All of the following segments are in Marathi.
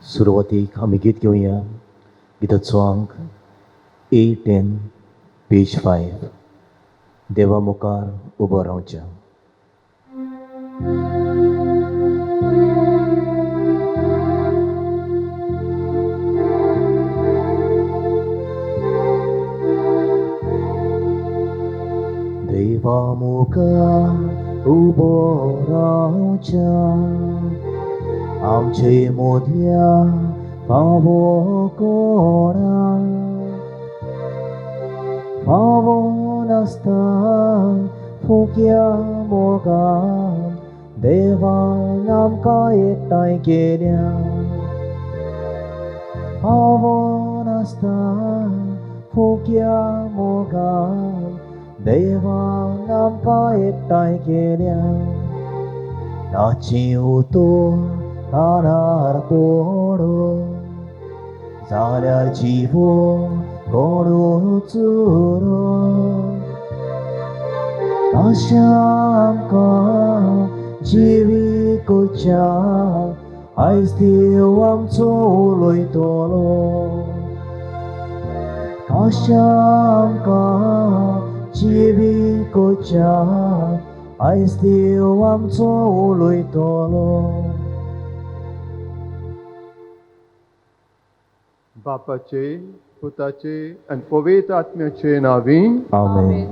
सुरवातीक आमी गीत घेवया गिताचो अंक 810 पेज 5 देवा मुखार उबो रावच्या. देवा मुखार उबो रावच्या आमचे मोदया फावो कोणा फावो नासता फुक्या मोगान देवान आमकां एकठांय केल्या. फावो नासता फुक्या मोगान देवान आमकां एकठांय केल्या. ताची उतोर कानार तोडो जाल्यार जिवो कोणू चुरो. कशा आमकां जिवीकोच्या आयज देव आमचो उलयतलो. कशा आमकां जिवीकोच्या आयज देव आमचो उलयतलो. बापाचे पुताचे आनी पवित्र आत्म्याचे नांवीं आमेन.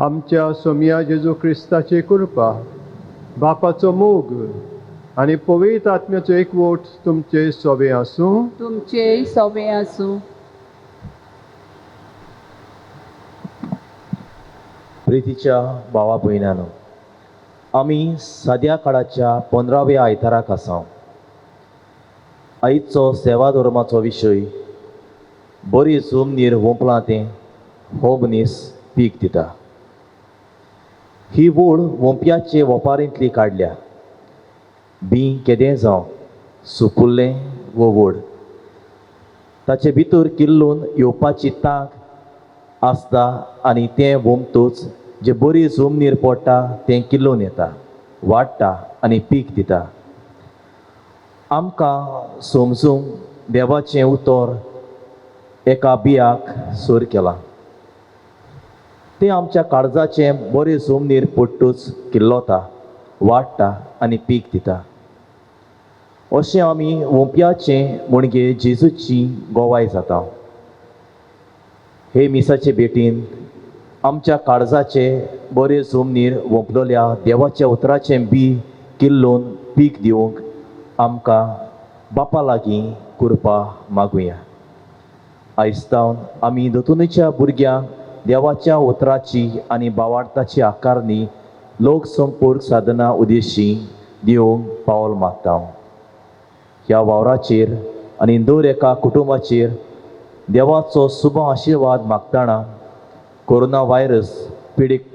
आमच्या सोम्या जेजू क्रिस्ताची कृपा, बापाचो मोग आनी पवित्र आत्म्याचो एकवट तुमचे सोबे आसूं. तुमचे सोबे आसूं. प्रितीच्या भावा भयणांनो, आमी सद्या काळाच्या 15व्या आयताराक आसां. आयचो सेवा धर्माचो विशय बरी जमनीर वोंपलां तें हो मनीस पीक दिता. ही वोड वोंप्याचे वोपारींतली काडल्या. बी केदें जावं सुकुल्लें वो वोड ताचे भितर किल्लून येवपाची तांक आसता आनी तें वोमतूच जे बरी जमनीर पडटा तें किल्लून येता, वाडटा आनी पीक दिता. आमकां समजूंक देवाचें उतर एका बियाक सोर केलां. तें आमच्या काळजाचें बरे जमनीर पडटूच किल्लोता, वाडटा आनी पीक दिता. अशें आमी वोंप्याचें म्हणजे जेजूची गोवाय जाता. हे मिसाचे भेटीन आमच्या काळजाचे बरे जमनीर वोंपलोल्या देवाच्या उतराचें बी किल्लोवन पीक दिवंक आमकां बापा लागीं कृपा मागुया. आयजतावन आमी दोतोनच्या भुरग्यांक देवाच्या उतराची आनी भावार्थाची आकारणी लोक संपर्क साधना उद्देशी दिवंक पावल मागता. ह्या वावराचेर आनी दर एका कुटुंबाचेर देवाचो शुभ आशिर्वाद मागतना कोरोना व्हायरस पिडीक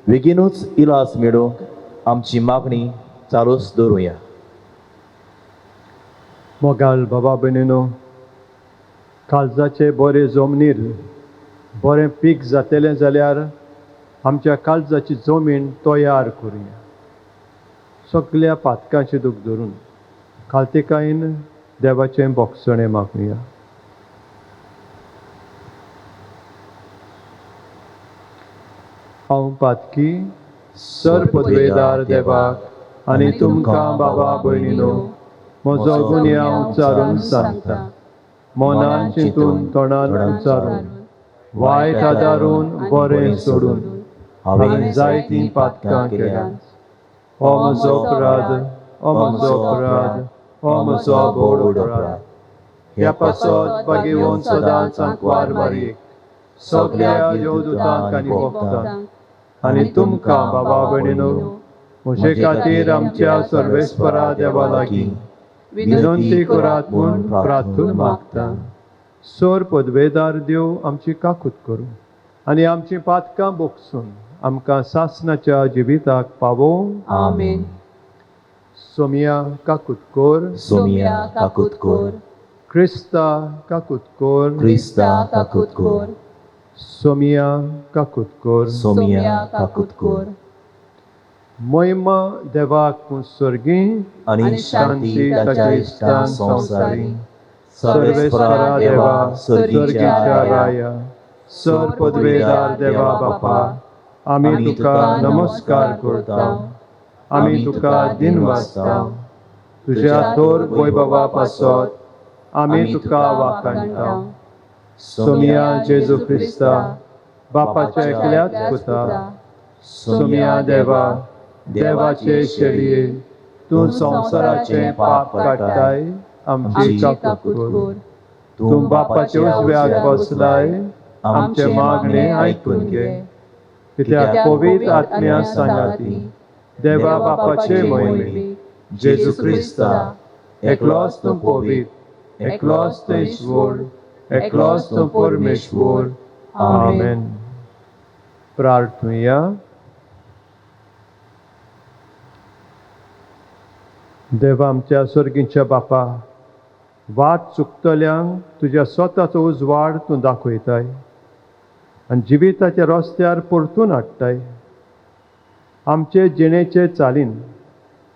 बेगीनूच इलाज मेळूंक आमची मागणी चालूच दवरुया. मोगाल बाबा भयणीनो, काळजाचे बरे जमनीर बरें पीक जातलें जाल्यार आमच्या काळजाची जमीन तयार करुया. सगळ्या पातकांची दूख धरून खालतिकायेन देवाचें बोगसणें मागुया. हांव पातकी सर पदवेदार देवाक आनी तुमकां बाबा भयणीनो म्हजो गुन्य हांव उच्चारून सांगता. मनान चिंतून तोंडान उच्चारून वायट आदारून बरें सोडून हांवें जायतीं पातकां केल्यां. हो म्हजो अपराध, हो म्हजो अपराध, हो म्हजो बोड अपराध. ह्या पासत बागेवून सदांच वार बारीक सगळ्या देवदूतांक आनी भक्तांक आनी तुमकां बाबा भयणीनो म्हजे खातीर आमच्या सर्वेस्परा देवा लागीं विनंती करात म्हूण प्रार्थून मागता. सर पदवेदार देव आमची काकूत करूं आनी आमची पातकां बोगसून आमकां सासणाच्या जिविताक पावोवं. आमेन. सोमिया काकूत कोर, सोमिया काकूत कोर. क्रिस्ता काकूत कोर, क्रिस्ता काकूत कोर. सोमिया काकूत कोर. सोमिया काकूत कोर. मोहिमा देवाक स्वर्गी आणि शांती ताच्या इष्टां संवसारी सर्वेस्परा देवा सर्गीच्या राया सर पदवेदार देवा बापा आमी तुका नमस्कार करता आमी तुका दिन वाजता तुझ्या थोर वैभवा पासत आमी तुका वाखाणटा सोमिया जेजू क्रिस्ता बापाच्या एकल्याच पुता सोमिया देवा देवाचे शेळये तूं संवसाराचे पाप काडटाय आमची काकूट कर तूं बापाचे उजव्याक बसलाय आमचे मागणे आयकून घे कित्याक पवित्र आत्म्या सांगाती देवा बापाचे मोहिमे जेजू क्रिस्ता एकलोच तूं पवित्र एकलोच तूं ईश्वर एकलोच तूं परमेश्वर आमेन प्रार्थुया देवा आमच्या सर्गीच्या बापा वाट चुकतल्यांक तुज्या स्वताचो उजवाड तूं दाखयताय आनी जिविताच्या रस्त्यार परतून हाडटाय आमचे जिणेचे चालीन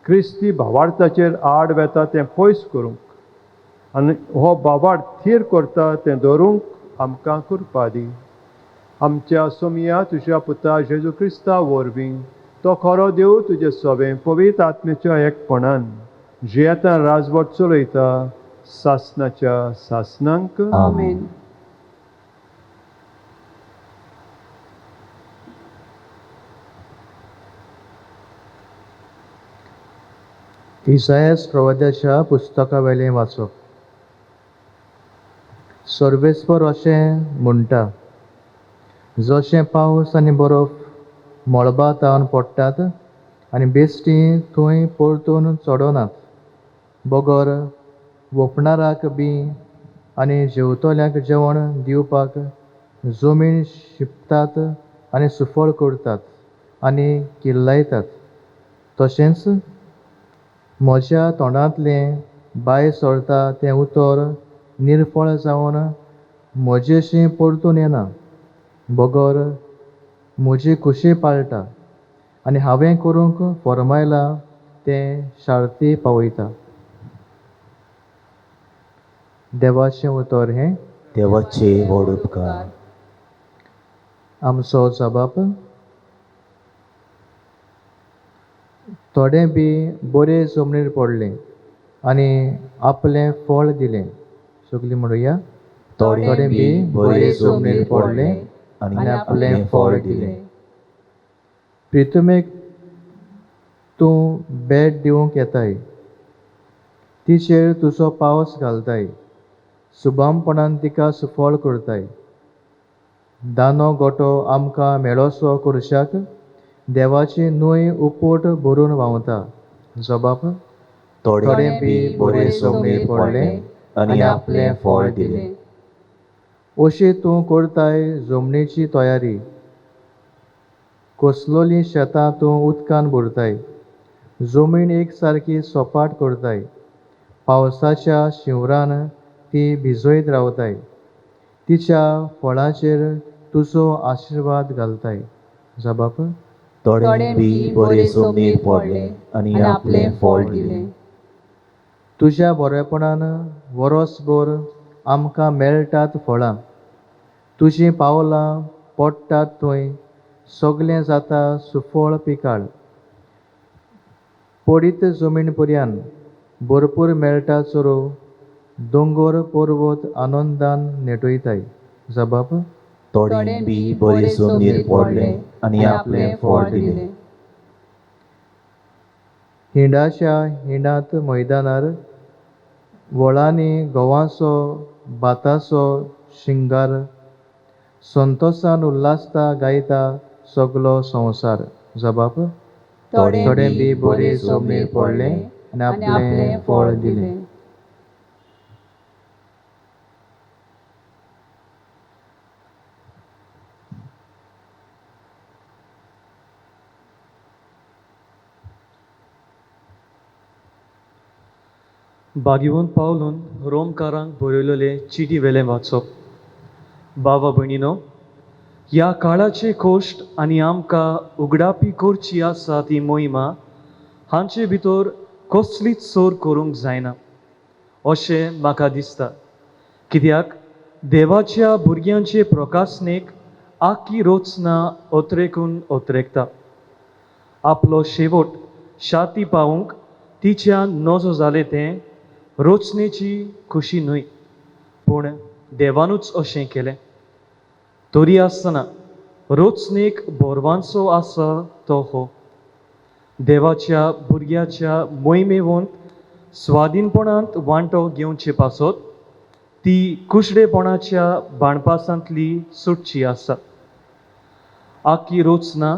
क्रिस्ती भावार्थाचेर आड वेता तें पयस करूंक आनी हो भावार्थ थीर करता तें धरूंक आमकां कृपा दी आमच्या सोमिया तुज्या पुता जेजू क्रिस्ता वरवीं तो खरो देव तुजे सोबें पवित्र आत्म्याच्या एकपणान जियेता राजवट चलयता सासनाच्या सासनांक आमेन. इसायास प्रवाद्याच्या पुस्तका वेलें वाचप सर्वेस्पर अशें म्हणटा जशें पावस आनी बरफ मळबांतावन पडटात आनी बेश्टी थंय परतून चडनात बगर वोपणाराक बी आनी जेवतल्यांक जेवण दिवपाक जमीन शिंपतात आनी सुफळ करतात आनी किल्लायतात तशेंच म्हज्या तोंडांतलें भायर सरता तें उतर निर्फळ जावन म्हजेशी परतून येना बगर म्हजी खुशी पाळटा आनी हांवें करूंक फरमायलां तें शार्ती पावयता देवाचें उतर हें देवाचे व्हड उपकार आमचो जबाब थोडें बी बरे जमनीर पडलें आनी आपलें फळ दिलें सगळीं म्हणुया थोडें बी बरे जमनीर पडलें आनी आपलें फळ दिलें प्रितुमेक तूं भेट दिवंक येताय तिचेर तुजो पावस घालताय सुबामपणान तिका सुफळ करताय दानो गोटो आमकां मेळोसो करशाक देवाची न्हंय उपोट भरून व्हांवता जबाब थोडें बी बरे जमनीर पडलें आनी आपलें फळ दिलें अशी तूं करताय जमनीची तयारी कसलोलीं शेतां तूं उदकान भरताय जमीन एक सारकी सपाट करताय पावसाच्या शिवरान ती भिजयत रावताय तिच्या फळाचेर तुजो आशिर्वाद घालताय जबाब थोडें बी बरे जमनीर पडलें आनी आपलें फळ दिलें तुज्या बरेपणान वरसभर आमकां मेळटात फळां तुजीं पावलां पडटात थंय सगलें जाता सुफळ पिकाळ पडीत जमीन पर्यान भरपूर मेळटा चरो दोंगर पर्वत आनंदान नेटयताय जबाब थोडें बी बरे जमनीर पडलें आनी आपलें फळ दिलें हिंडाच्या हिंडात मैदानार वळांनी गवांचो भाताचो शिंगार संतोशान उल्हासता गायता सगलो संवसार जबाब थोडें बी बरे जमनीर पडलें आनी आपलें फळ दिलें भाग्यवंत पावलून रोमकारांक बरयलेले चिटी वेलें वाचप बाबा भयणीनो ह्या काळाचे कोश्ट आनी आमकां उगडापी करची आसा ती मोहिमा हांचे भितर कसलीच सोर करूंक जायना अशें म्हाका दिसता. कित्याक देवाच्या भुरग्यांचे प्रकाशनेक आख्खी रोचना ओत्रेकून ओत्रेकता. आपलो शेवट शाती पावूंक तिच्या नजो जाले तें रोचनेची खुशी न्हय, पूण देवानूच अशें केलें. तरी आसतना रोचनेक बोरवांचो आसा तो हो, देवाच्या भुरग्याच्या मोहिमेवंत स्वाधीनपणांत वांटो घेवचे पासत ती कुशडेपणाच्या बाणपासांतली सुटची आसा. आख्खी रोचना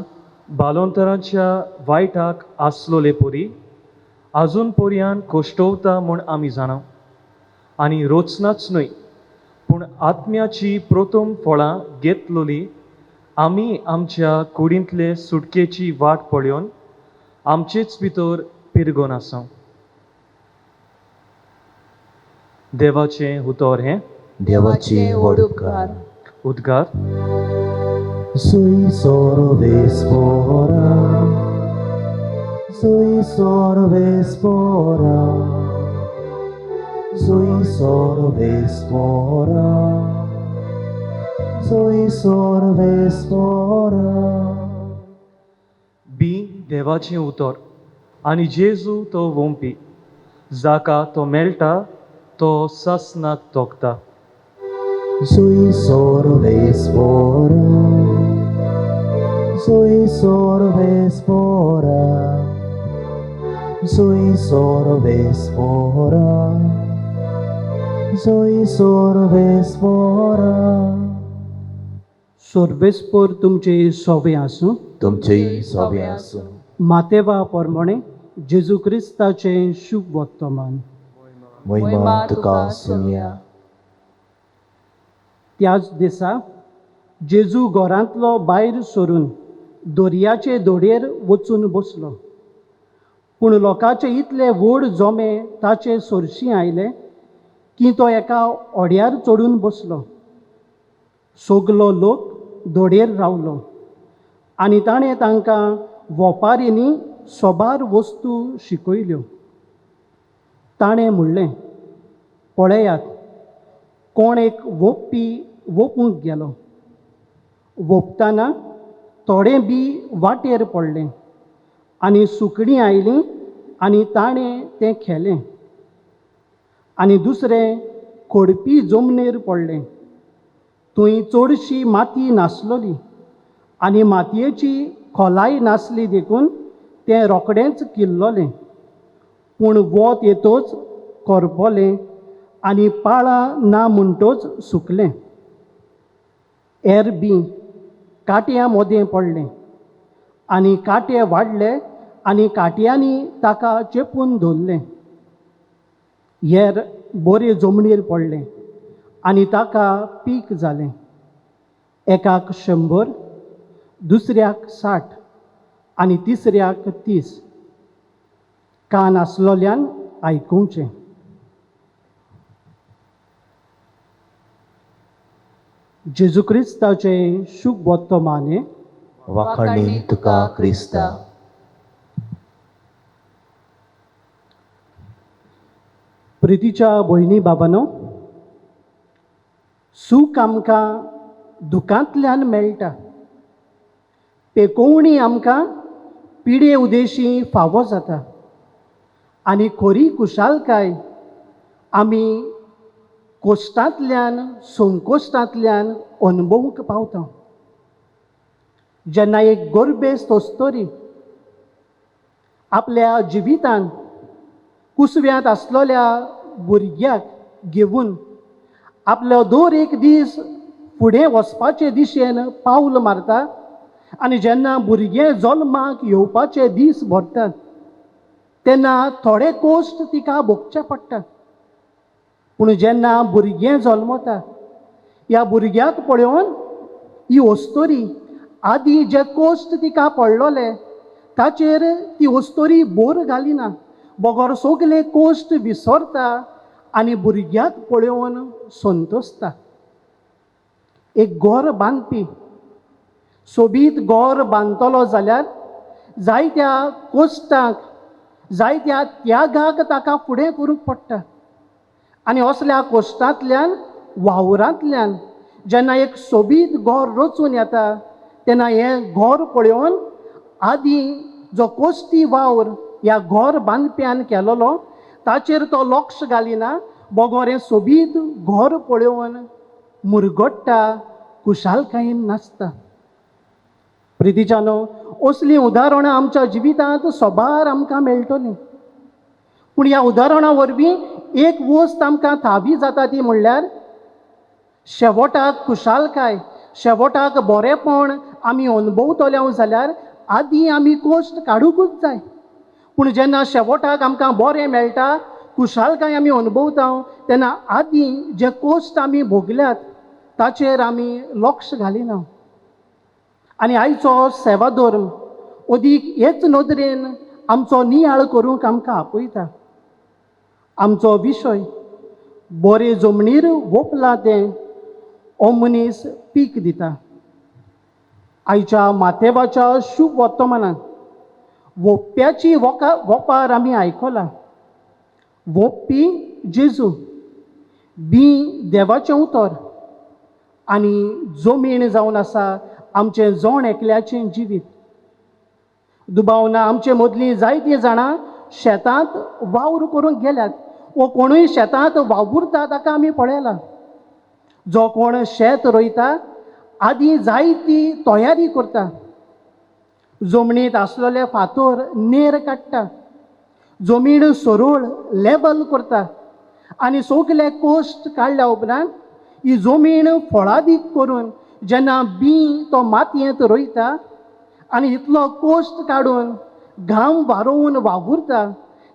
बालोंतराच्या वायटाक आसलोले परी आजून पर्यान कोश्टवता म्हूण आमी जाणा. आनी रोचनाच न्हय, पूण आत्म्याची प्रथम फळां घेतलोली आमी आमच्या कुडींतले सुटकेची वाट पळोवन आमचेच भितर पिरगोन आसा. देवाचें उतर हें देवाचे व्हड उपकार. उद्गार. Sui sorvespora, sui sorvespora, sui sorvespora, sui sorvespora. बी देवाचें उतर आनी जेजू तो वोंपी, जाका तो मेळटा तो सासनाक तोखता. Sui sorvespora, sui sorvespora, sui sorvespora, sui sorvespora. सोर्बेस्पोर तुमचे सोबे आसूं. तुमचेय सोबे आसूं. मातेवा पोरमोणे जेजू क्रिस्ताचे शुभ वर्तमान. मोहिमा तुका सुनिया. त्याच दिसा जेजू घरांतलो भायर सरून दर्याचे दोडेर वचून बसलो. पूण लोकांचे इतले व्हड जोमे ताचे सोरशीं आयले की तो एका ओड्यार चडून बसलो. सगलो लोक दोडेर रावलो आनी ताणें तांकां वेपारींनी सोबार वस्तू शिकयल्यो. ताणें म्हणलें, पळयात, कोण एक वोपपी वोपूंक गेलो. वोपतना थोडें बी वाटेर पडलें आनी सुकणीं आयलीं आनी ताणें तें खेलें. आनी दुसरें खोडपी जमनीर पडलें. थंय चडशी माती नासलोली आनी मातयेची खोलाय नासली देखून तें रोखडेंच किल्लोलें. पूण वोत येतोच करपोलें आनी पाळां ना म्हणटोच सुकलें. हेर बी काट्यां मोदें पडलें आनी काटे वाडले आनी काट्यांनी ताका चेपून धरलें. हेर बरे जमनीर पडलें आनी ताका पीक जालें. एकाक 100, दुसऱ्याक 60 आनी तिसऱ्याक 30. कान आसलोल्यान आयकुचें. जेजू क्रिस्ताचे शुभ वर्तमाने. वाखाणणी तुका क्रिस्ता. प्रितीच्या भयणी बाबांनो, सूख आमकां दुखांतल्यान मेळटा. पेकोवणी आमकां पिडे उदेशी फावो जाता आनी खरी खुशालकाय आमी कोश्टांतल्यान संकोश्टांतल्यान अनुभवूंक पावता. जेन्ना एक गोरबेस्त अस्तोरी आपल्या जिवितांत कुसव्यांत आसलोल्या भुरग्याक घेवन आपलो दर एक दीस फुडें वचपाचे दिशेन पावल मारता आनी जेन्ना भुरगें जल्माक येवपाचे दीस भरतात तेन्ना थोडे कोश्ट तिका भोगचे पडटात. पूण जेन्ना भुरगें जल्मता ह्या भुरग्याक पळोवन ही अस्तोरी आदी जे कोश्ट तिका पडलोले ताचेर ती अस्तोरी बोर घालिना. बोगोर सगले कोश्ट विसरता आनी भुरग्याक पळोवन संतोसता. एक घर बांदपी सोबीत घर बांदतलो जाल्यार जायत्या कोश्टाक जायत्या त्यागाक ताका फुडें करूंक पडटा. आनी असल्या कोश्टांतल्यान वावरांतल्यान जेन्ना एक सोबीत घर रचून येता तेन्ना हें घर पळोवन आदीं जो कोश्टी वावर ह्या घर बांदप्यान केलोलो ताचेर तो लक्ष घालिना, बगोर हें सोबीत घर पळोवन मुरगडटा, खुशालकायेन नाचता. प्रितीच्यानो, असलीं उदाहरणां आमच्या जिवितांत सोबार आमकां मेळटलीं. पूण ह्या उदाहरणा वरवीं एक वस्त आमकां थावी जाता ती म्हणल्यार शेवटाक खुशालकाय, शेवटाक बरेपण आमी अनुभवतले जाल्यार आदीं आमी कोश्ट काडूंकूच जाय. पूण जेन्ना शेवटाक आमकां बरें मेळटा, खुशालकाय आमी अनुभवता, तेन्ना आदीं जे कोश्ट आमी भोगल्यात ताचेर आमी लक्ष घालिना. आनी आयचो सेवा धर्म अदीक हेच नदरेन आमचो नियाळ करूंक आमकां आपयता. आमचो विशय बरे जमनीर वोपला तें हो मनीस पीक दिता. आयच्या माथेवाच्या शुभ वर्तमानांत वोप्प्याची वोपार आमी आयकलां. वोप्पी जेजू, बी देवाचें उतर आनी जमीन जावन आसा आमचें जण एकल्याचें जिवीत. दुबावना आमचे मदलीं जायतीं जाणां शेतांत वावर करूंक गेल्यात, वो कोणूय शेतांत वावुरता ताका आमी पळयलां. जो कोण शेत रोयता आदीं जायती तयारी करता. जमनींत आसलेले फातर नेर काडटा, जमीन सरळ लेबल करता आनी सगळे कोश्ट काडल्या उपरांत ही जमीन फळादीक करून जेन्ना बी तो मातयेंत रोयता आनी इतलो कोश्ट काडून घाम वारोवन वावुरता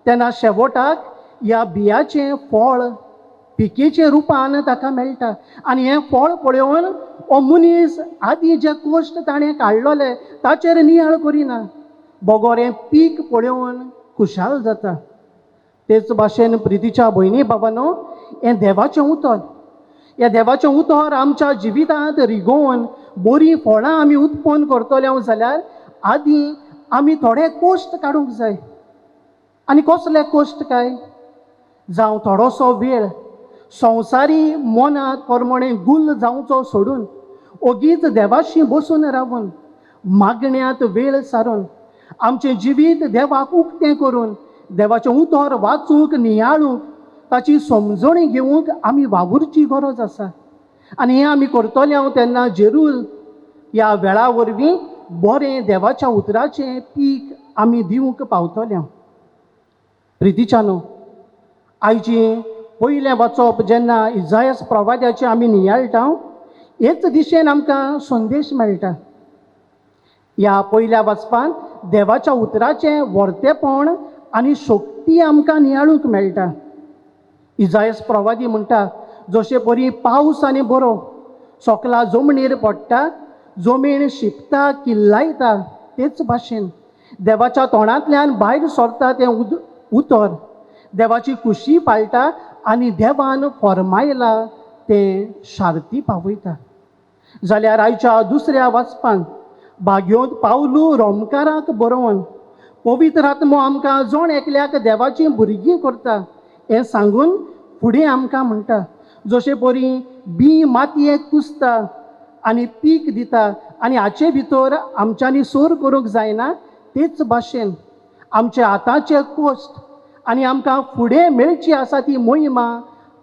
तेन्ना शेवटाक ह्या बियाचें फळ पिकेच्या रुपान ताका मेळटा. आनी हें फळ पळोवन हो मनीस आदीं जे कोश्ट ताणें काडलोले ताचेर नियाळ करिना, बगोर हें पीक पळोवन खुशाल जाता. तेच भाशेन प्रितीच्या भयणी बाबांनो, हें देवाचें उतर. ह्या देवाचें उतर आमच्या जिवितांत रिगोवन बरीं फळां आमी उत्पन्न करतले जाल्यार आदीं आमी थोडे कोश्ट काडूंक जाय. आनी कसले कोश्ट काय? जावं थोडोसो वेळ संवसारी मनांत परमणे गुल जावचो सोडून ओगीच देवाशी बसून रावून मागण्यांत वेळ सारून आमचें जिवीत देवाक उक्तें करून देवाचें उतर वाचूंक नियाळूंक ताची समजणी घेवंक आमी वावुरची गरज आसा. आनी हें आमी करतले तेन्ना जरूर ह्या वेळा वरवीं बरें देवाच्या उतराचें पीक आमी दिवंक पावतले. प्रितीच्यानो, आयची पयलें वाचप जेन्ना इजायास प्रवाद्याचें आमी नियाळटा, हेच दिशेन आमकां संदेश मेळटा. ह्या पयल्या वाचपांत देवाच्या उतराचें वर्तेपण आनी शक्ती आमकां नियाळूंक मेळटा. इजायास प्रवादी म्हणटा, जशे परी पावस आनी बरो सोकला जमनीर पडटा, जमीन शिंपता किल्लायता, तेच भाशेन देवाच्या तोंडांतल्यान भायर सरता तें उतर देवाची खुशी पाळटा आनी देवान फरमायला तें शार्ती पावयता. जाल्यार आयच्या दुसऱ्या वाचपांत भाग्योत पावलू रोमकाराक बरोवन पवित्र आत्मो आमकां जण एकल्याक देवाची भुरगीं करता हें सांगून फुडें आमकां म्हणटा, जशे परी बी मातयेक कुसता आनी पीक दिता आनी हाचे भितर आमच्यांनी सोर करूंक जायना, तेच भाशेन आमचे आतांचे कोश्ट आनी आमकां फुडें मेळची आसा ती मोहिमा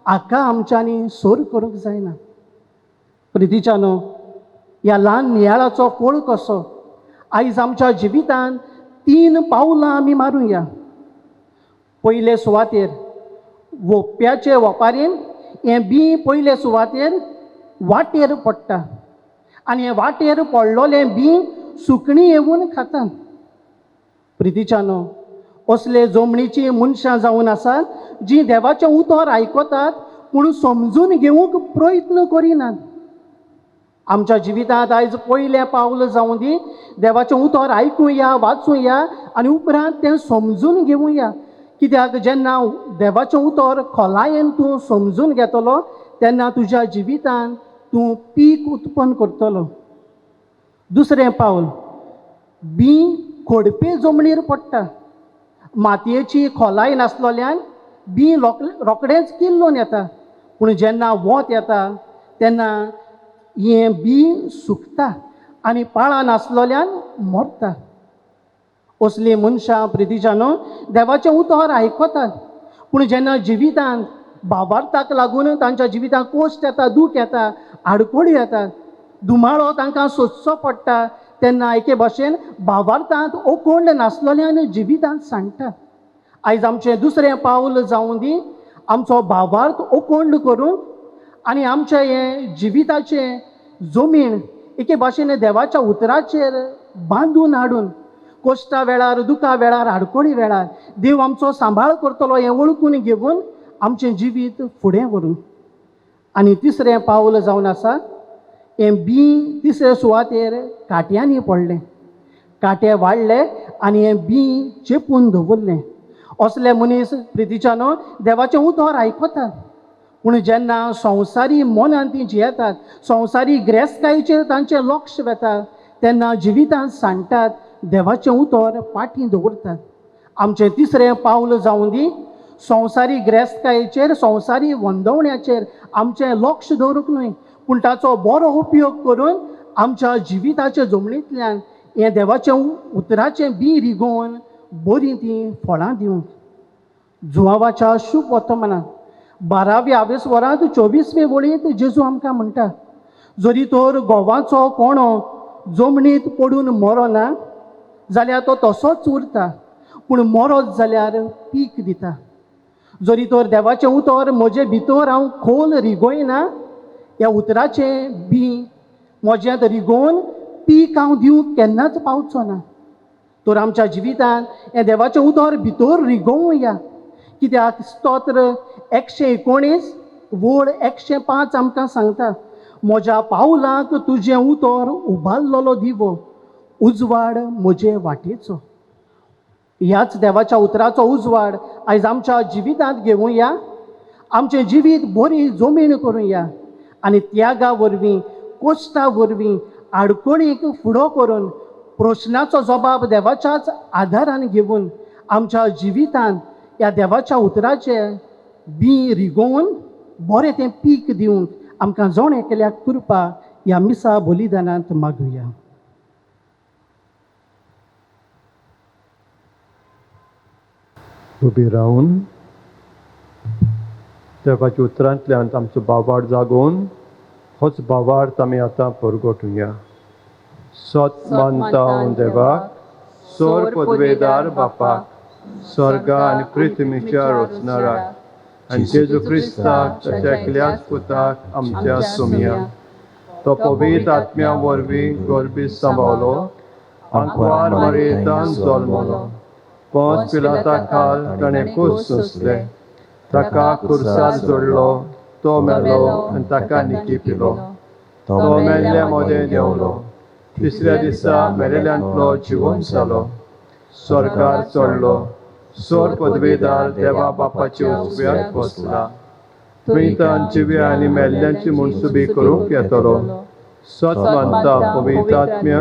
हाका आमच्यांनी सोर करूंक जायना. प्रितीच्यानो, ह्या ल्हान नियाळाचो फळ कसो? आयज आमच्या जिवितांत 3 पावलां आमी मारूया. पयले सुवातेर वोप्प्याचे वपारीन हें बी पयले सुवातेर वाटेर पडटा आनी हें वाटेर पडलोलें बी सुकणीं येवन खाता. प्रितीच्यानो, असले जमनीची मनशां जावन आसात जीं देवाचें उतर आयकतात पूण समजून घेवंक प्रयत्न करिनात. आमच्या जिवितांत आयज पयलें पावल जावं दी, देवाचें उतर आयकुया, वाचुया आनी उपरांत तें समजून घेवया. कित्याक जेन्ना देवाचें उतर खोलायेन तूं समजून घेतलो तेन्ना तुज्या जिवितांत तूं पीक उत्पन्न करतलो. दुसरें पाऊल बी खोडपे जमनीर पडटा. मातयेची खोलाय नासलोल्यान बी रोकडेंच किल्लोन येता. पूण जेन्ना वोत येता तेन्ना हें बी सुकता आनी पाळा नासलोल्यान मरता. असलीं मनशां प्रितीच्यानो देवाचें उतर आयकतात. पूण जेन्ना जिवितांत भावार्थाक लागून तांच्या जिवितांत कोश्ट येता, दूख येता, आडकोळी येतात, दुमाळो तांकां सोंसचो पडटा, तेन्ना एके भाशेन भावार्थांत ओकोंड नासलोल्यान जिवितांत सांडटा. आयज आमचें दुसरें पावल जावं दी आमचो भावार्थ ओकोंड करून आनी आमचें हें जिविताचें जमीन एके भाशेन देवाच्या उतराचेर बांदून हाडून कोश्टा वेळार, दुखा वेळार, आडकोळी वेळार देव आमचो सांबाळ करतलो हें वळखून घेवन आमचें जिवीत फुडें व्हरूं. आनी तिसरें पावल जावन आसा हें बी तिसरे सुवातेर काट्यांनी पडलें. काटे वाडले आनी हें बी चेपून दवरलें. असले मनीस प्रितीच्यानो देवाचें उतर आयकतात. पूण जेन्ना संवसारी मनान तीं जियेतात, संवसारी गिरेस्तकायेचेर तांचें लक्ष वेता, तेन्ना जिवितांत सांडटात, देवाचें उतर पाठी दवरतात. आमचें तिसरें पावल जावं दी संवसारी गिरेस्तकायेचेर, संवसारी वंदवण्याचेर आमचें लक्ष दवरूंक न्हय, पूण ताचो बरो उपयोग करून आमच्या जिविताच्या जमनींतल्यान हें देवाचें उतराचें बी रिगोवन बरीं तीं फळां दिवंक. जुवावाच्या शुभ वर्तमानांत 12व्या आवेस्वरांत 24वे वळींत जेजू आमकां म्हणटा, जरी तर गोवाचो कोणो जमनींत पडून मरोना जाल्यार तो तसोच उरता, पूण मरोत जाल्यार पीक दिता. जरी तर देवाचें उतर म्हजे भितर हांव खोल रिगोयना, ह्या उतराचें बी म्हज्यांत रिगोवन पीक हांव दिवंक केन्नाच पावचो ना. तर आमच्या जिवितांत हें देवाचें उतर भितर रिगोवया. कित्याक स्तोत्र 119 वड 105 आमकां सांगता, म्हज्या पावलाक तुजें उतर उबारलेलो दिवो, उजवाड म्हजे वाटेचो. ह्याच देवाच्या उतराचो उजवाड आयज आमच्या जिवितांत घेवया. आमचें जिवीत बरी जमीन करुया आनी त्यागा वरवीं, कोश्टा वरवीं, आडकोळीक फुडो करून प्रश्नाचो जबाब देवाच्याच आदारान घेवन आमच्या जिवितांत ह्या देवाच्या उतराचें बी रिगोवन बरें तें पीक दिवंक आमकां जण एकल्याक कृपा ह्या मिसा बलिदानांत मागुया. उबी रावन देवाच्या उतरांतल्यान आमचो भावार्थ जागोवन होच भावार्थ आमी आतां परगटुया. सत मानता हांव देवाक, सोर पदवेदार बापाक, स्वर्गा आनी पृथ्वीच्या रचणाराक आनी जेजू क्रिस्ताक ताच्या एकल्याच पुताक आमच्या सोमिया. तो पवित्र आत्म्या वरवीं गर्भीत सांबावलो, आंकवार मरयेंतान जल्मलो, पोंच पिलाता खाल ताणें कूस सोंसलें, ताका खुर्सार जोडलो, तो मेलो आनी ताका निकी पिलो. तो मेल्ल्या मोदें देंवलो, तिसऱ्या दिसा मेलेल्यांतलो जिवंत जालो, स्वर्गार चडलो, सोर पदवेदार देवा बापाचे उजव्याक बसला. थंय तान जिव्या आनी मेल्ल्यांची मुनसुबी करूंक येतलो. सत मानता पवित्र आत्म्या,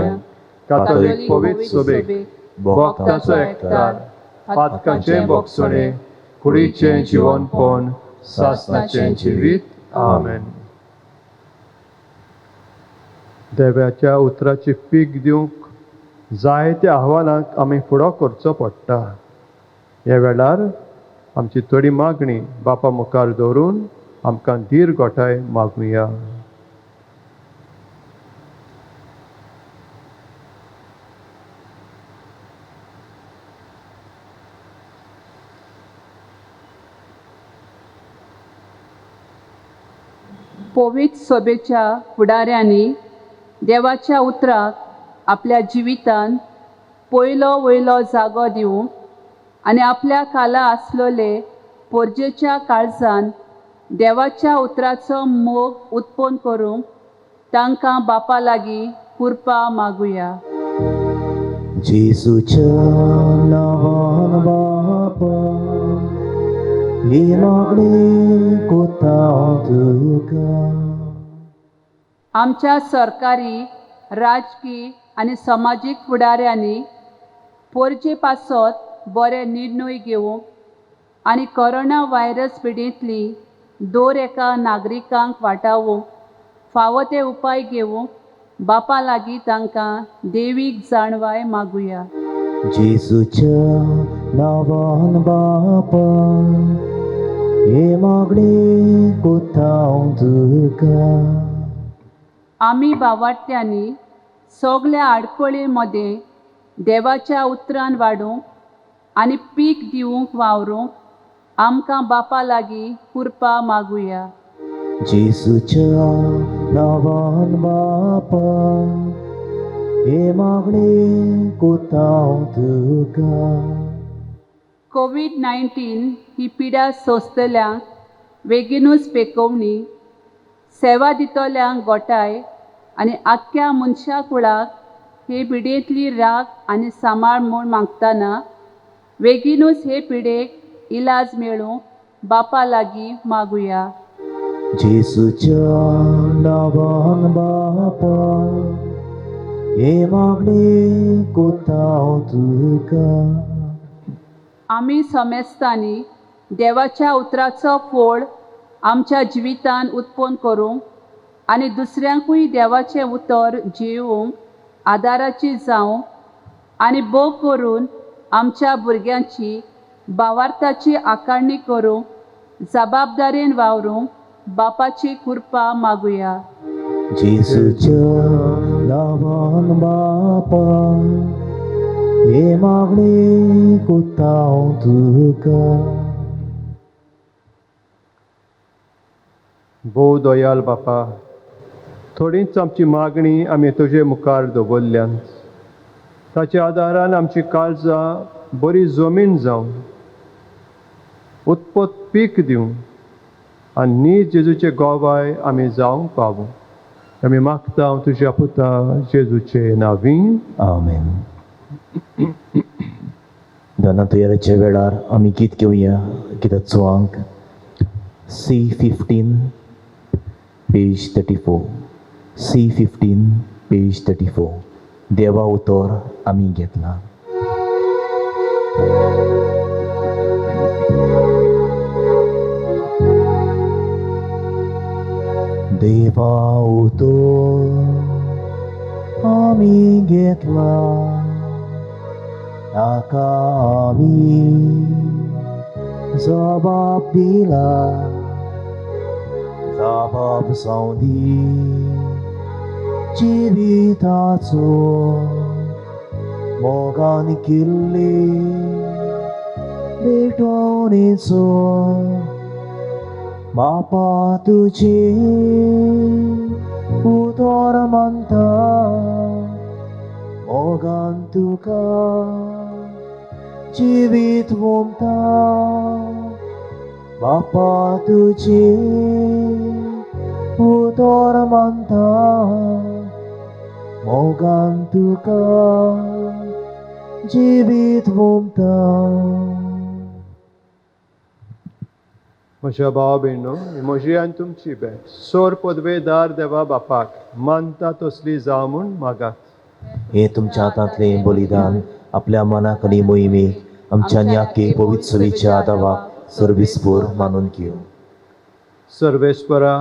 कातोलीक पवित्र सभेक, भक्तांचो एकठार, पातकांचे भोगसणे, कुडीचें जिवनपण, सासणाचें जिवीत. आमेन. देवाच्या उतराची पीक दिवंक जायत्या आव्हानांक आमी फुडो करचो पडटा. ह्या वेळार आमची थोडी मागणी बापा मुखार दवरून आमकां धीर गोठाय मागुया. पवित्र सभेच्या फुडाऱ्यांनी देवाच्या उतराक आपल्या जिवितांत पयलो वयलो जागो दिवंक आनी आपल्या काला आसलोले पोरजेच्या काळजान देवाच्या उतराचो मोग उत्पन्न करूंक तांकां बापा लागीं कृपा मागुया. जेजूच्या नांवान बापा, ही मागणी कोता तुका. आमच्या सरकारी राजकीय आनी समाजीक फुडाऱ्यांनी पोरचे पासत बरे निर्णय घेवंक आनी कोरोना व्हायरस पिडेंतली दर एका नागरिकांक वाटावंक फावो ते उपाय घेवंक बापा लागीं तांकां देवीक जाणवाय मागुया. जेसूच्या नांवान बापा हे मागणे कोत्ता हांव तुका. आमी भावार्थ्यांनी सगल्या आडखळी मदें देवाच्या उतरान वाडूंक आनी पीक दिवंक वावरूंक आमकां बापा लागीं कृपा मागुया. जेसूच्या नांवान बापा हे मागणे कोत्ता हांव तुका. कोविड-19 ही पिडा सोंसतल्यांक बेगीनूच पेकोवणी, सेवा दितल्यांक गोठाय आनी आख्ख्या मनशा कुळाक हे पिडेंतली राख आनी सांबाळ म्हूण मागतना बेगीनूच हे पिडेक इलाज मेळूंक बापा लागीं मागुया. जेसूच्या नांवान बापा हे मागणे कोत्ता हांव तुका. आमी समेस्तांनी देवाच्या उतराचो फोड आमच्या जिवितान उत्पन्न करूंक आनी दुसऱ्यांकूय देवाचें उतर जियोवंक आदाराची जावंक आनी भोव करून आमच्या भुरग्यांची भावार्थाची आकारणी करूंक जबाबदारेन वावरूंक बापाची कृपा मागुया. जेसूच्या नांवान बापा हे मागणे कोत्ता हांव तुका. भोव दयाल बापा, थोडीच आमची मागणी आमी तुजे मुखार दवरल्यान ताच्या आदारान आमची काळजां बरी जमीन जावन उत्पत पीक दिवं आनी नीज जेजूचे गोवाय आमी जावंक पावूं. आमी मागता तुज्या पुता जेजूचे नांवीं. आमेन. धनातयाराच्या वेळार आमी गीत घेवया. गिताचो अंक C15 पेज 34. C15 page 34. देवा उतर आमी घेतला. देवा उतर आमी घेतला. ताका आमी जबाब दिला. जबाब सावदी जिविताचो मोगान केल्ले भेटवणेचो बापा तुजे उतर मानता. मोगान तुका जिवीत वोमता. बापा तुजे उतर मानता. मोगान तुका जिवीत वोमता. म्हज्या भाव भयणो, म्हजी आनी तुमची भेट सोर पदवेदार देवा बापाक मानता तसली जावं म्हूण मागात. हे तुमच्या हातांतले बलिदान आपल्या मनाक आनी मोहिमेक आमच्या आख्खे पवित्र सभेच्या आदाराक सर्विसपूर मानून घेव. सर्वेस्परा,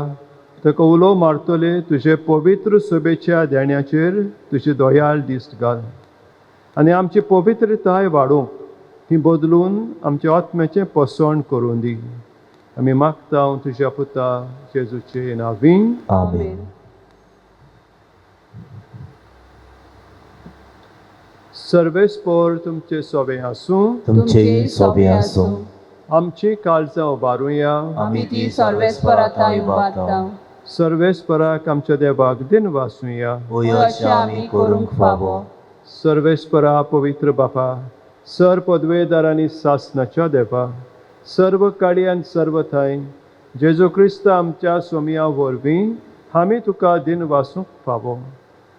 ताका उलो मारतले तुजे पवित्र सभेच्या देण्याचेर तुजी दयाळ दिश्ट घाल आनी आमची पवित्रताय वाडोवंक ती बदलून आमच्या आत्म्याचें पसण करून दी. आमी मागता तुज्या पुता जेजूचे नांवीं. आमेन. सर्वेस्पर तुमचे सोबे आसूं. तुमचे सोबे आसूं. आमची काळजां उबारुया. आमी ती सर्वेस्पराताय उबारता. सर्वेस्पराक आमच्या देवाक दिन वासूया. होय अशें आमी करूंक फावो. सर्वेस्परा पवित्र बापा, सर पदवेदारांनी सासनाच्या देवा, सर्व काळी आनी सर्व थंय जेजू क्रिस्त आमच्या सोमिया वरवीं आमी तुका दिन वासूंक फावो.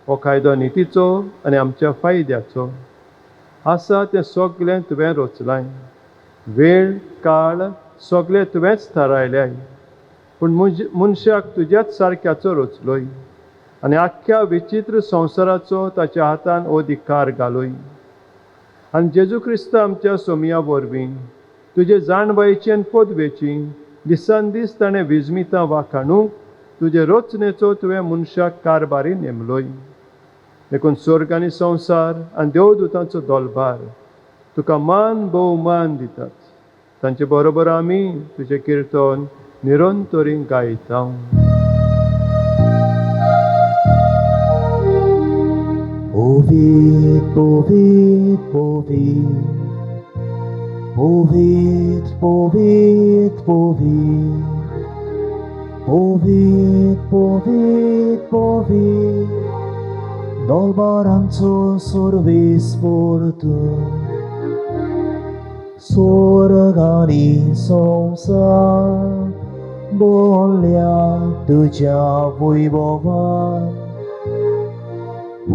हो कायदो नितीचो आनी आमच्या फायद्याचो आसा तें सगळें तुवें रचलाय. वेळ काळ सगळें तुवेंच थारायल्याय, पूण मनशाक तुज्याच सारक्याचो रचलोय. आनी आख्ख्या विचित्र संवसाराचो ताच्या हातान अधिकार घालूय. आनी जेजू क्रिस्त आमच्या सोमया वरवीं तुजे जाणबायेची आनी पदवेची दिसान दीस ताणें विजमितां वाखाणूंक तुजे रचनेचो तुवें मनशाक कारबारी नेमलोय. देखून स्वर्ग आनी संवसार आनी देवदूतांचो दोलबार तुका मान भोवमान दितात. तांचे बरोबर आमी तुजें किर्तन निरंतरी गायता. Povid, povid, povid, povid, povid, povid, povid, povid, povid, dolbaranco sorvis portum, sworgani संसार बोलल्या तुझ्या वैभवान.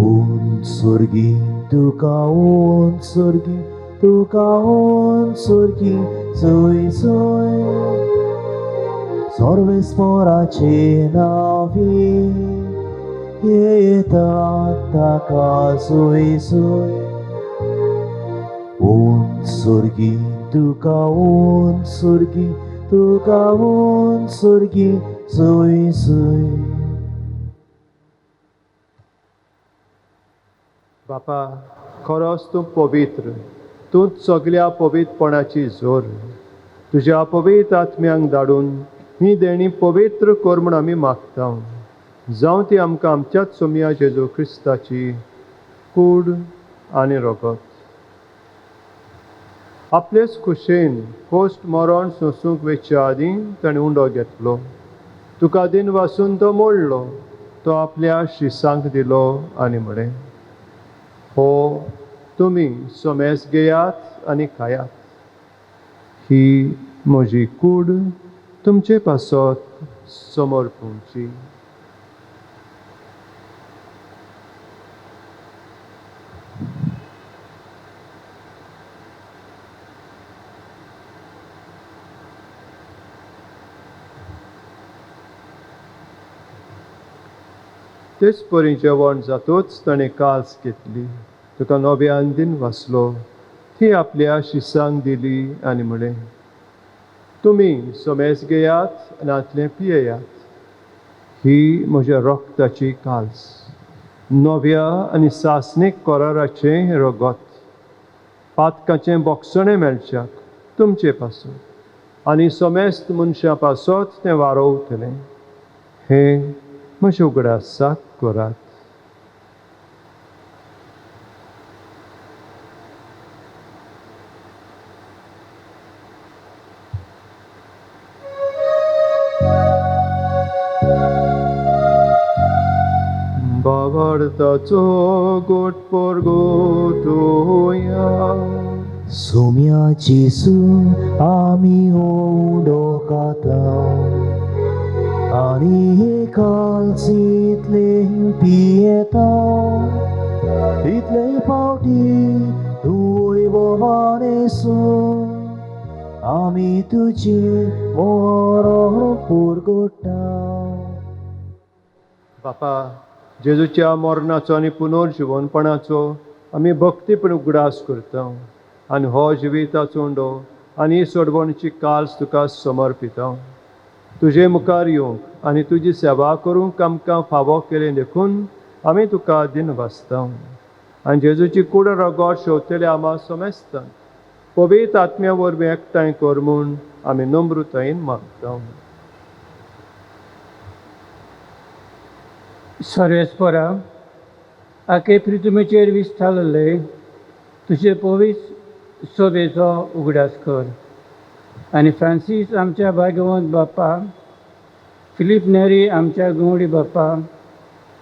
Unsurgi, tuka unsurgi, tuka unsurgi, soi soi. Sorvesporace navi, taka soi soi. Unsurgi, tuka unsurgi, tuka unsurgi, soi soi. बापा, खरोच तूं पवित्र, तूंच सगळ्या पवित्रपणाची जोर. तुज्या पवित्र आत्म्यांक धाडून ही देणी पवित्र कर म्हूण आमी मागता. जावं ती आमकां आमच्याच सोमया जेजू क्रिस्ताची कूड आनी रगत. आपलेच खुशेन पोस्ट मरण सोंसूंक वेच्या आदीं ताणें उंडो घेतलो. तुका दिन वासून तो मोडलो, तो आपल्या शिसांक दिलो आनी म्हळें, हो तुमी सोमेस घेयात आनी खायात. ही म्हजी कूड तुमचे पासत समर्पूंची. तेच परी जेवण जातूच ताणें काल्स घेतली, तुका नव्यान दिन वाचलो, ती आपल्या शिसांक दिली आनी म्हळें, तुमी सोमेस घेयात आनी आतलें पियेयात. ही म्हज्या रोगताची काल्स, नव्या आनी सासणीक कराराचें रगत. पातकाचें बोगसणें मेळच्याक तुमचे पासून आनी सोमेस्त मनशां पासत तें वारोवतलें. हें म्हज्या उगडासाक करात. बाबार्ताचो गोट परगोटोया. सोम्या जेसू आमी उडो कातां आनी काल्सीतले पियेता. इतले फावटी तुय बोवानेसो आमी तुजे मरण परगोटा. बापा, जेजूच्या मरणाचो आनी पुनर्जिवनपणाचो आमी भक्तीपण उगडास करता आनी हो जिविताचो उंडो आनी सोडवणची काल्स तुका समर्पिता. तुजे मुखार येवंक आनी तुजी सेवा करूंक आमकां फावो केलें देखून आमी तुका दिन वाचता. आनी जेजूची कूड रगत शेवतले आमा सोमेस्तान पवित्र आत्म्या वरवीं एकठांय कर म्हूण आमी नम्रतायेन मागता. सर्वेस्परा, आखे पृथ्वीचेर विस्तारले तुजे पवित्र सोबेचो उगडास कर. आनी फ्रांसीस आमच्या भाग्यवंत बापा, फिलीप नेरी आमच्या गवळी बापा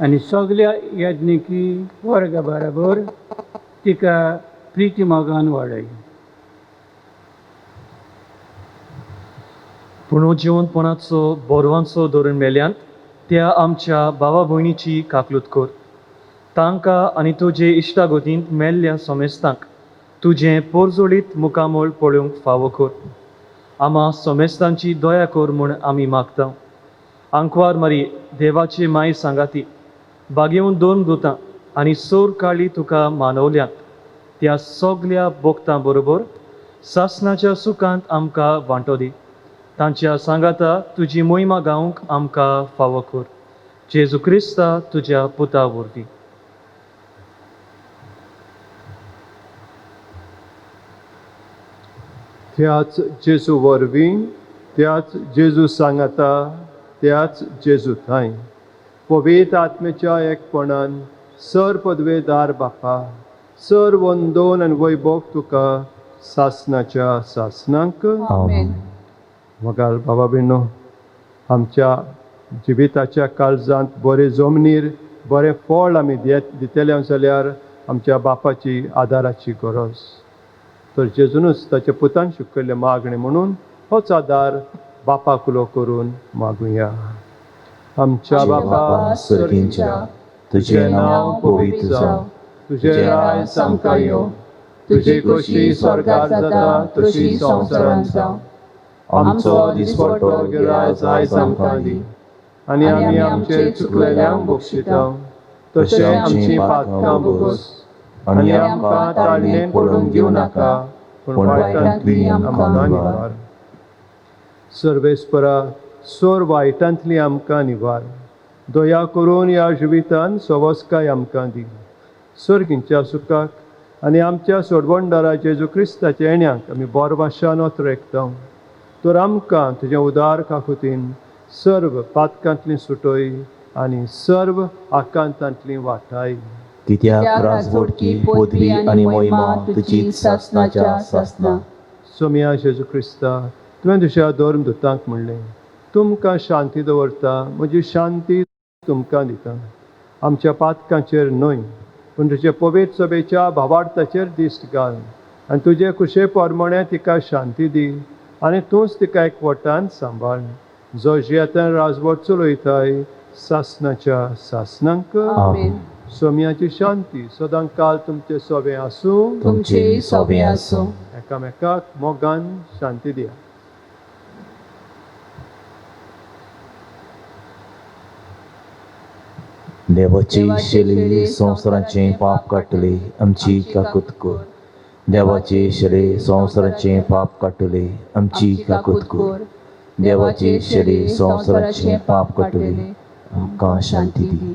आनी सगळ्या यज्ञिकी वर्गा बरोबर तिका प्रिती मोगान वाडय. पुनर्जिवनपणाचो बोरवांचो धोरण मेल्यांत त्या आमच्या भावा भयणीची काकलूत कर. तांकां आनी तुजे इश्टागोतींत मेल्ल्या सोमेस्तांक तुजें पोरजोळीत मुखामोळ पळोवंक फावो कर. आमा सोमेस्तांची दया कर म्हूण आमी मागता. आंकवार मारी देवाची माय सांगाती बागेवन 2 दुतां आनी सोर काळी तुका मानवल्यांत त्या सगल्या भोगतां बरोबर सासणाच्या सुखांत आमकां वांटो दी. तांच्या सांगाता तुजी मोहिमा गावंक आमकां फावो कर. जेजू क्रिस्ता तुज्या पुता वरवीं. त्याच जेजू वरवीं, त्याच जेजू सांगाता, त्याच जेजू थंय पवित्र आत्मेच्या एकपणान सर पदवेदार बापा, सर वंदोन आनी वैभव तुका सासणाच्या सासणांक. आमेन. मगाल बाबा बिनो, आमच्या जिविताच्या काळजांत बरे जमनीर बरें फळ आमी दितले जाल्यार आमच्या बापाची आदाराची गरज. तर जेजूनच ताच्या पुतान शिकयल्ले मागणे म्हणून होच आदार बापाक उलो करून मागुया. आमच्या बापा सर्गींच्या तुझे नाव पवित्र जावं, तुझे राय आमकां येवं, तुजी कशी स्वर्गार जाता तशी संवसारांत जावं. आमचो दिसपट्टो गिराय आयज आमकां दी, आनी आमी आमचे चुकलेल्यांक बक्षिता तशें आमची पातकां बोगोस, आनी आमकां ताळणेन पडूंक दिवं नाका, पूण वायटांतली आमकां निवार. सर्वेस्परा, सोर वायटांतली आमकां निवार. दया करून ह्या जिवितान सवस्काय आमकां दी. सर्गींच्या सुखाक आनी आमच्या सोडवणदारा जेजू क्रिस्ताच्या येण्याक आमी बोरभाशान ओतरेकता. तर आमकां तुजें उदार काकुतीन सर्व पातकांतली सुटोय आनी सर्व आकांतांतली वाटाय. कित्याक राजवटकी पदवी आनी मोहिमा तुजी सासणाच्या सासना. सोम्या जेजू क्रिस्ता, तुवें तुज्या धर्म दुतांक म्हणलें, तुमकां शांती दवरता, म्हजी शांती तुमकां दिता. आमच्या पातकांचेर न्हय, पूण तुजे पवित्र सभेच्या भावार्थाचेर दिश्ट घाल, आनी तुजे कुशे पोरमोणे तिका शांती दी, आनी तूंच तिका एकवटान सांबाळ. जो जियेतान राजवट चलयताय सासणाच्या सासणांक. आमेन. सोम्याची शांती सदां काल तुमचे सोबे आसूं. तुमचे सोबे आसूं. एकामेकाक मोगान शांती दिया. देवाची शेली संवसाराचे पाप काडटली आमची काकूत कर. देवाची शेली संवसाराचे पाप काडटली आमची काकूत कर. देवाची शेली संवसाराचे पाप काडटली आमकां शांती दी.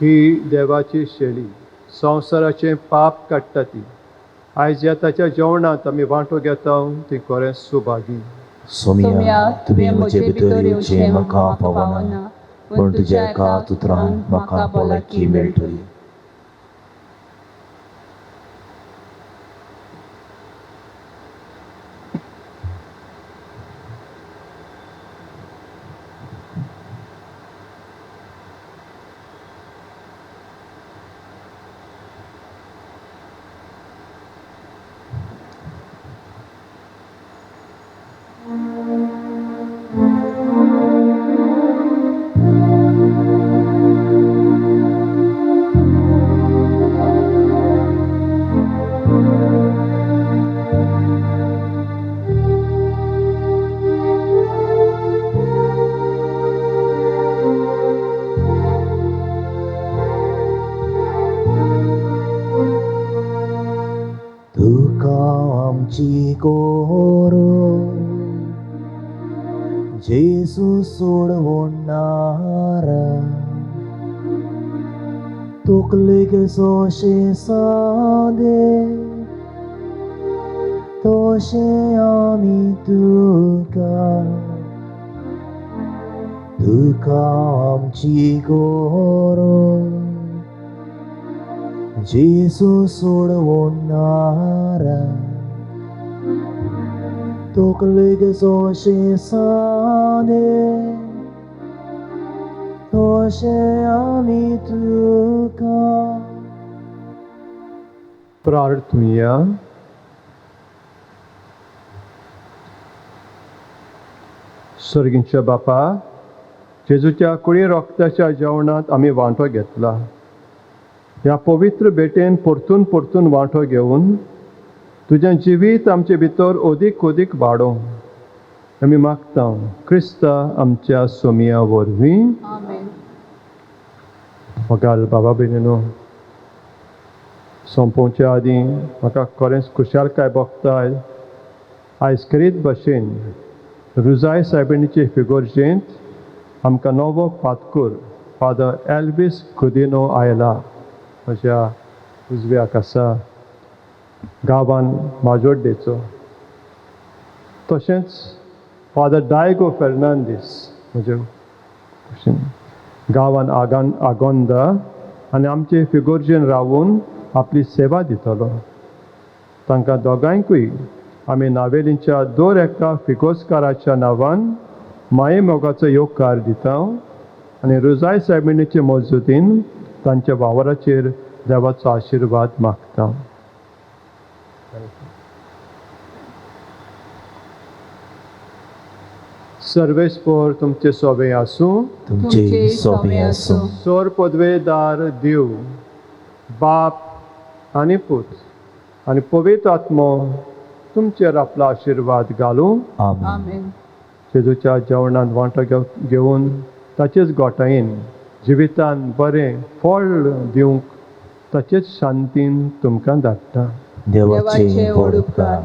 ही देवाची शेळी संवसाराचें पाप काडटा ती. आयज ह्या ताच्या जेवणांत आमी वांटो घेता ती खरें सुभागी. सोम्या, तुवें म्हजे भितर येवचें म्हाका फावना, पूण तुज्या एका उतरान म्हाका भलायकी मेळटली. आमची कोरो जेसू सोडवणारा तोकलेक सोशे सादे तोशे आमी तुका आमची कोरो जेसू सोडवणारा तोकलेक सोशे सादे तोशे आमी तुका. प्रार्थुया. सर्गींच्या बापा, जेजूच्या कुळी रोगताच्या जेवणात आमी वांटो घेतला. ह्या पवित्र भेटेन परतून परतून वांटो घेवन तुजें जिवीत आमचे भितर ओदीक ओदीक वाडोवं आमी मागता क्रिस्ता आमच्या सोमिया वरवीं. आमेन. मोगाल बाबा भयणीनो, सोंपोवच्या आदीं म्हाका खरेंच खुशालकाय भोगताय आयज करीत भशेन रुजाय सायबिणीचे फिगोर्जेंत आमकां नवो फातकूर फादर एल्विस कुदिनो आयला म्हज्या उजव्याक आसा गांवान माजोड्डेचो. तशेंच फादर डायगो फेर्नांदीस म्हज्या कुशीन गांवान आगोंदा आनी आमचे फिगोर्जेन रावून आपली सेवा दितलो. तांकां दोगांयकूय आमी नावेलींच्या दर एका फिगोस्काराच्या नांवान माये मोगाचो येवकार दिता आनी रुजाय सायबिणीचे मजतीन तांच्या वावराचेर देवाचो आशिर्वाद मागता. सर्वेस्पर तुमचे सोबे आसूं. तुमचे सोबे आसूं. सोर पदवेदार देव बाप आनी पूत आनी पवित्र आत्मो तुमचेर आपलो आशिर्वाद घालूं. आमेन. आमेन. जेजूच्या जेवणांत वांटो घेवन ताचेच गोठायेन जिवितान बरें फळ दिवंक ताचेच शांतीन तुमकां धाडटा. देवाचे व्हड उपकार.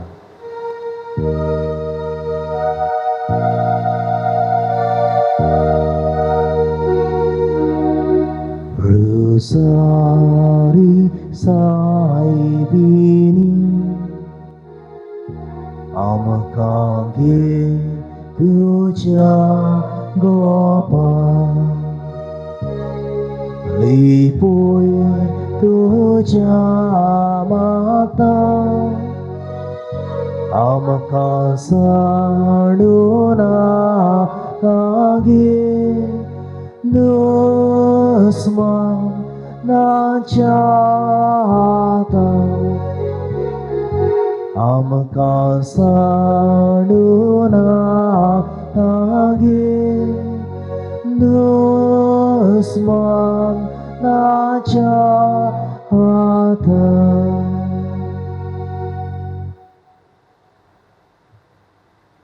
रुसारी सायबिणी आमकां घे तुज्या गोपा लिपोय तुज्या माता आमकां साडून घे दुस्मनाच्या हातां आमकां साडून घे दुस्मनाच्या हातां.